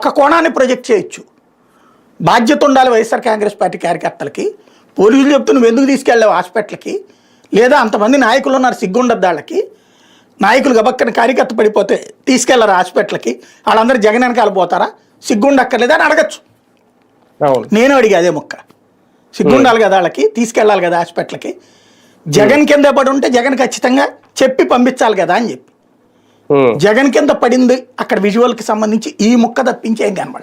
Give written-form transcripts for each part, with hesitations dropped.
ఒక కోణాన్ని ప్రొజెక్ట్ చేయొచ్చు. బాధ్యత ఉండాలి వైఎస్ఆర్ కాంగ్రెస్ పార్టీ కార్యకర్తలకి. పోలీసులు చెప్తూ నువ్వు ఎందుకు తీసుకెళ్ళావు హాస్పిటల్కి, లేదా అంతమంది నాయకులు ఉన్నారు సిగ్గుండద్దు వాళ్ళకి, నాయకులు గబక్కని కార్యకర్త పడిపోతే తీసుకెళ్లరు హాస్పిటల్కి, వాళ్ళందరూ జగన్ వెనకాల పోతారా, సిగ్గుండక్కర్లేదా అని అడగచ్చు. నేను అడిగా అదే మొక్క, సిగ్గుండాలి కదా వాళ్ళకి, తీసుకెళ్ళాలి కదా హాస్పిటల్కి, జగన్ కింద పడి ఉంటే జగన్ ఖచ్చితంగా చెప్పి పంపించాలి కదా అని చెప్పి. జగన్ కింద పడింది అక్కడ విజువల్కి సంబంధించి ఈ ముక్క తప్పించేం కనబడ.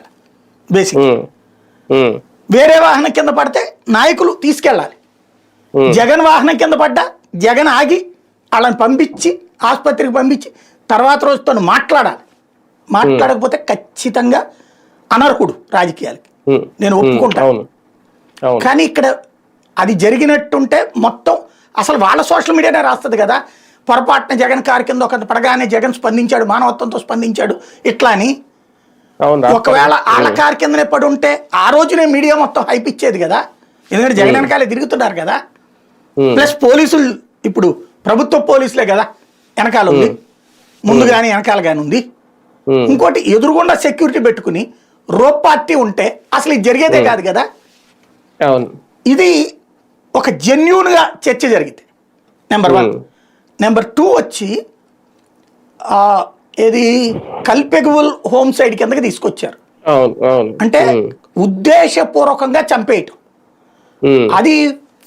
బేసిక్ వేరే వాహనం కింద పడితే నాయకులు తీసుకెళ్ళాలి, జగన్ వాహనం కింద పడ్డా జగన్ ఆగి వాళ్ళని పంపించి ఆసుపత్రికి పంపించి తర్వాత రోజుతో మాట్లాడాలి. మాట్లాడకపోతే ఖచ్చితంగా అనర్హుడు రాజకీయాలకి, నేను ఒప్పుకుంటాను. కానీ ఇక్కడ అది జరిగినట్టుంటే మొత్తం అసలు వాళ్ళ సోషల్ మీడియానే రాస్తుంది కదా, పొరపాటున జగన్ కారు కింద ఒక పడగానే జగన్ స్పందించాడు, మానవత్వంతో స్పందించాడు ఇట్లా అని. ఒకవేళ వాళ్ళ కారు కిందనే పడి ఉంటే ఆ రోజునే మీడియా మొత్తం హైప్ ఇచ్చేది కదా, ఎందుకంటే జగన్ వెనకాలే తిరుగుతున్నారు కదా. ప్లస్ పోలీసులు ఇప్పుడు ప్రభుత్వ పోలీసులే కదా వెనకాల ఉంది, ముందు కానీ వెనకాల కానీ ఉంది. ఇంకోటి ఎదురుగుండా సెక్యూరిటీ పెట్టుకుని రోప్ పార్టీ ఉంటే అసలు ఇది జరిగేదే కాదు కదా. ఇది ఒక జెన్యూన్గా చర్చ జరిగింది, నెంబర్ 1. నెంబర్ 2 వచ్చి ఇది కల్పెగబుల్ హోమ్ సైడ్ కిందకి తీసుకొచ్చారు. అంటే ఉద్దేశపూర్వకంగా చంపేయటం, అది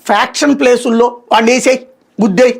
ఫ్యాక్షన్ ప్లేసుల్లో వాడిని వేసేయి గుద్దేయి